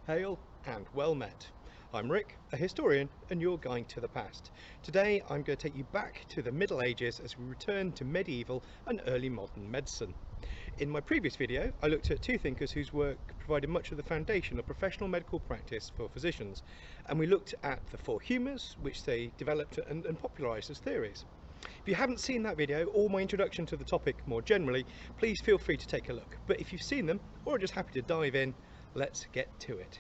Hail and well met. I'm Rick, a historian, and you're going to the past. Today I'm going to take you back to the Middle Ages as we return to medieval and early modern medicine. In my previous video I looked at two thinkers whose work provided much of the foundation of professional medical practice for physicians, and we looked at the four humours which they developed and popularised as theories. If you haven't seen that video or my introduction to the topic more generally, please feel free to take a look, but if you've seen them or are just happy to dive in, let's get to it.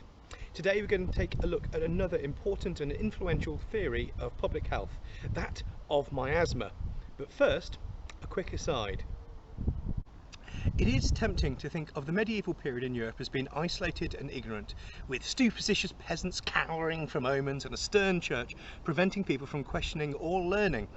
Today we're going to take a look at another important and influential theory of public health, that of miasma. But first, a quick aside. It is tempting to think of the medieval period in Europe as being isolated and ignorant, with superstitious peasants cowering from omens and a stern church preventing people from questioning or learning.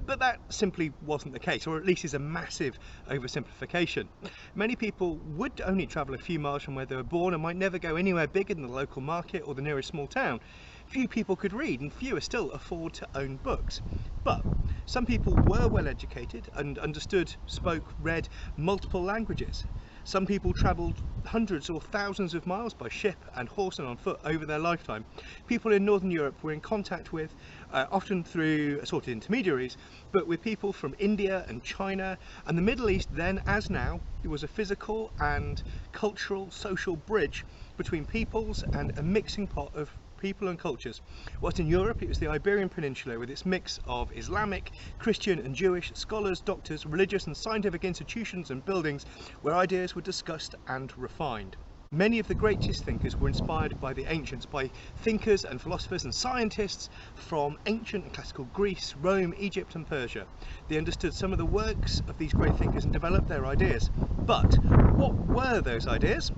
But that simply wasn't the case, or at least is a massive oversimplification. Many people would only travel a few miles from where they were born and might never go anywhere bigger than the local market or the nearest small town. Few people could read and fewer still afford to own books. But some people were well educated and understood, spoke, read multiple languages. Some people travelled hundreds or thousands of miles by ship and horse and on foot over their lifetime. People in Northern Europe were in contact with, often through assorted intermediaries, but with people from India and China, and the Middle East then, as now, it was a physical and cultural, social bridge between peoples and a mixing pot of people and cultures. Whilst in Europe it was the Iberian Peninsula with its mix of Islamic, Christian and Jewish scholars, doctors, religious and scientific institutions and buildings where ideas were discussed and refined. Many of the greatest thinkers were inspired by the ancients, by thinkers and philosophers and scientists from ancient and classical Greece, Rome, Egypt and Persia. They understood some of the works of these great thinkers and developed their ideas. But what were those ideas?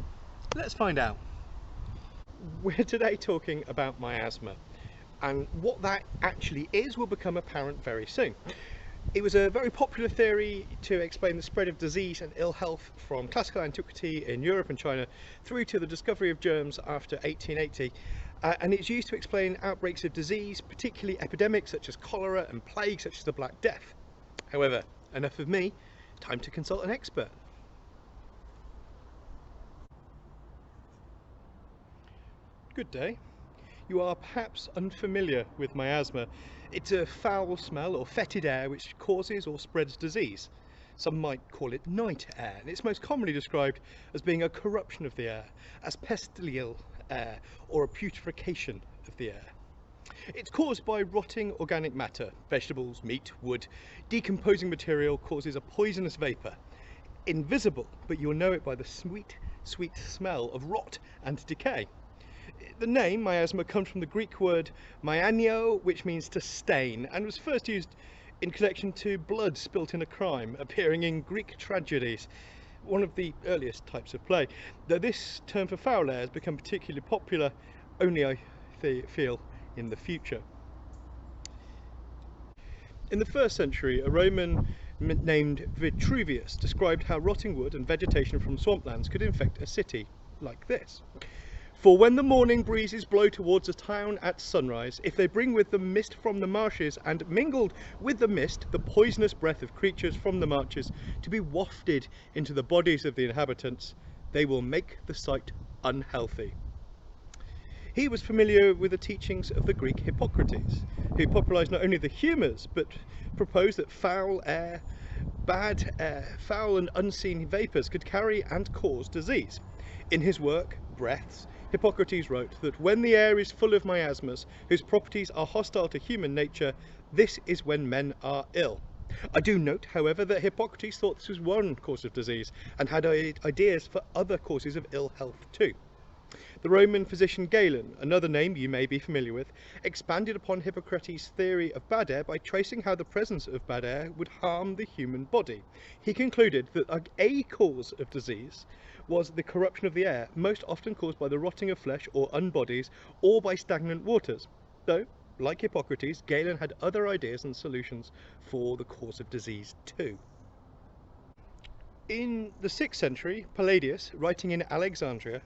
Let's find out. We're today talking about miasma, and what that actually is will become apparent very soon. It was a very popular theory to explain the spread of disease and ill health from classical antiquity in Europe and China through to the discovery of germs after 1880, and it's used to explain outbreaks of disease, particularly epidemics such as cholera and plague such as the Black Death. However, enough of me, time to consult an expert. Good day. You are perhaps unfamiliar with miasma. It's a foul smell or fetid air which causes or spreads disease. Some might call it night air, and it's most commonly described as being a corruption of the air, as pestilential air, or a putrefaction of the air. It's caused by rotting organic matter, vegetables, meat, wood. Decomposing material causes a poisonous vapour. Invisible, but you'll know it by the sweet, sweet smell of rot and decay. The name miasma comes from the Greek word maianio, which means to stain, and was first used in connection to blood spilt in a crime, appearing in Greek tragedies, one of the earliest types of play. Though this term for foul air has become particularly popular only, I feel, in the future. In the 1st century, a Roman named Vitruvius described how rotting wood and vegetation from swamplands could infect a city like this. For when the morning breezes blow towards a town at sunrise, if they bring with them mist from the marshes, and mingled with the mist the poisonous breath of creatures from the marshes to be wafted into the bodies of the inhabitants, they will make the site unhealthy. He was familiar with the teachings of the Greek Hippocrates, who popularised not only the humours, but proposed that foul air, bad air, foul and unseen vapours could carry and cause disease. In his work, Breaths, Hippocrates wrote that when the air is full of miasmas, whose properties are hostile to human nature, this is when men are ill. I do note, however, that Hippocrates thought this was one cause of disease, and had ideas for other causes of ill health too. The Roman physician Galen, another name you may be familiar with, expanded upon Hippocrates' theory of bad air by tracing how the presence of bad air would harm the human body. He concluded that a cause of disease was the corruption of the air, most often caused by the rotting of flesh or unbodies, or by stagnant waters. Though, like Hippocrates, Galen had other ideas and solutions for the cause of disease too. In the 6th century, Palladius, writing in Alexandria,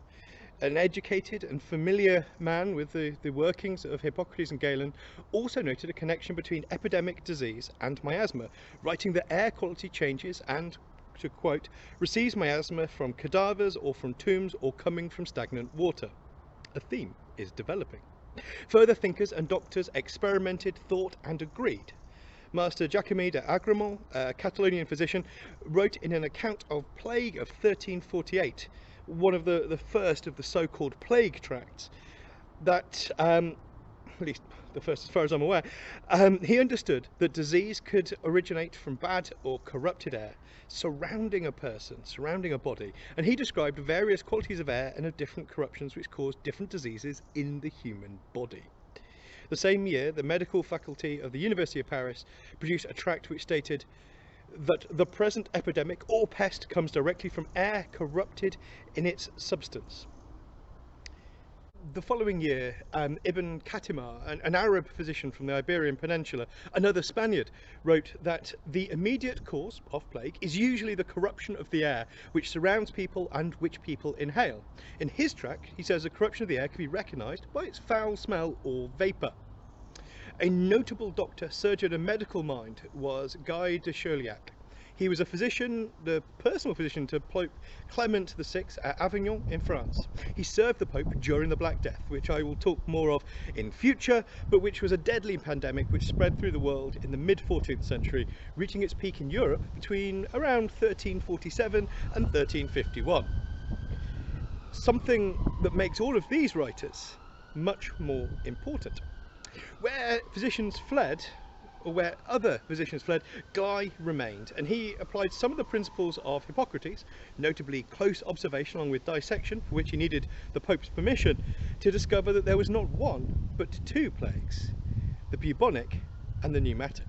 an educated and familiar man with the workings of Hippocrates and Galen, also noted a connection between epidemic disease and miasma, writing that air quality changes and, to quote, receives miasma from cadavers or from tombs or coming from stagnant water. A theme is developing. Further thinkers and doctors experimented, thought and agreed. Master Jacome de Agremont, a Catalonian physician, wrote in an account of plague of 1348, one of the first of the so-called plague tracts, that, at least the first as far as I'm aware, he understood that disease could originate from bad or corrupted air surrounding a person, surrounding a body, and he described various qualities of air and of different corruptions which caused different diseases in the human body. The same year, the medical faculty of the University of Paris produced a tract which stated that the present epidemic or pest comes directly from air corrupted in its substance. The following year, Ibn Katimar, an Arab physician from the Iberian Peninsula, another Spaniard, wrote that the immediate cause of plague is usually the corruption of the air which surrounds people and which people inhale. In his tract, he says the corruption of the air can be recognised by its foul smell or vapour. A notable doctor, surgeon and medical mind was Guy de Chauliac. He was a physician, the personal physician to Pope Clement VI at Avignon in France. He served the Pope during the Black Death, which I will talk more of in future, but which was a deadly pandemic which spread through the world in the mid-14th century, reaching its peak in Europe between around 1347 and 1351. Something that makes all of these writers much more important. Where physicians fled, or where other physicians fled, Guy remained, and he applied some of the principles of Hippocrates, notably close observation along with dissection, for which he needed the Pope's permission, to discover that there was not one but two plagues, the bubonic and the pneumatic.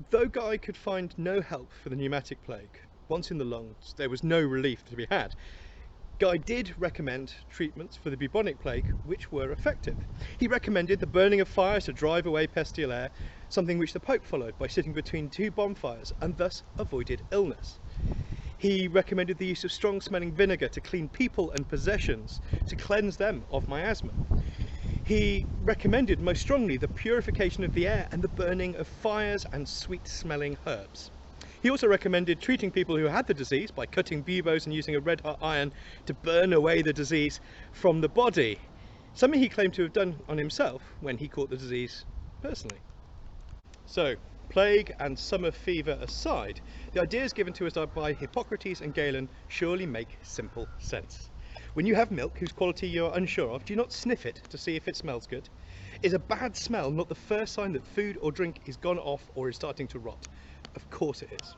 Though Guy could find no help for the pneumatic plague, once in the lungs there was no relief to be had. Guy did recommend treatments for the bubonic plague which were effective. He recommended the burning of fires to drive away pestial air, something which the Pope followed by sitting between two bonfires and thus avoided illness. He recommended the use of strong smelling vinegar to clean people and possessions, to cleanse them of miasma. He recommended most strongly the purification of the air and the burning of fires and sweet smelling herbs. He also recommended treating people who had the disease by cutting buboes and using a red hot iron to burn away the disease from the body, something he claimed to have done on himself when he caught the disease personally. So, plague and summer fever aside, the ideas given to us by Hippocrates and Galen surely make simple sense. When you have milk whose quality you are unsure of, do not sniff it to see if it smells good. Is a bad smell not the first sign that food or drink is gone off or is starting to rot? Of course it is.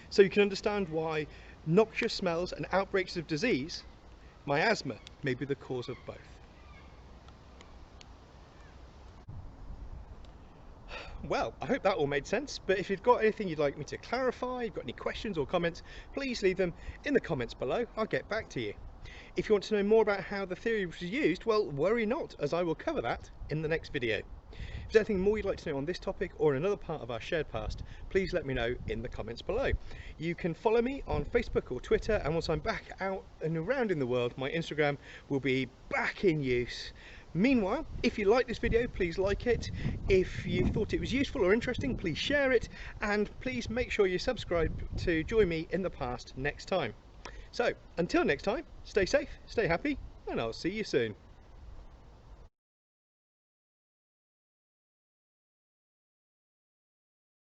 So you can understand why noxious smells and outbreaks of disease, miasma, may be the cause of both. Well, I hope that all made sense, but if you've got anything you'd like me to clarify, you've got any questions or comments, please leave them in the comments below. I'll get back to you. If you want to know more about how the theory was used, well, worry not, as I will cover that in the next video. If there's anything more you'd like to know on this topic or another part of our shared past, please let me know in the comments below. You can follow me on Facebook or Twitter, and once I'm back out and around in the world, my Instagram will be back in use. Meanwhile, if you like this video, please like it. If you thought it was useful or interesting, please share it, and please make sure you subscribe to join me in the past next time. So, until next time, stay safe, stay happy, and I'll see you soon.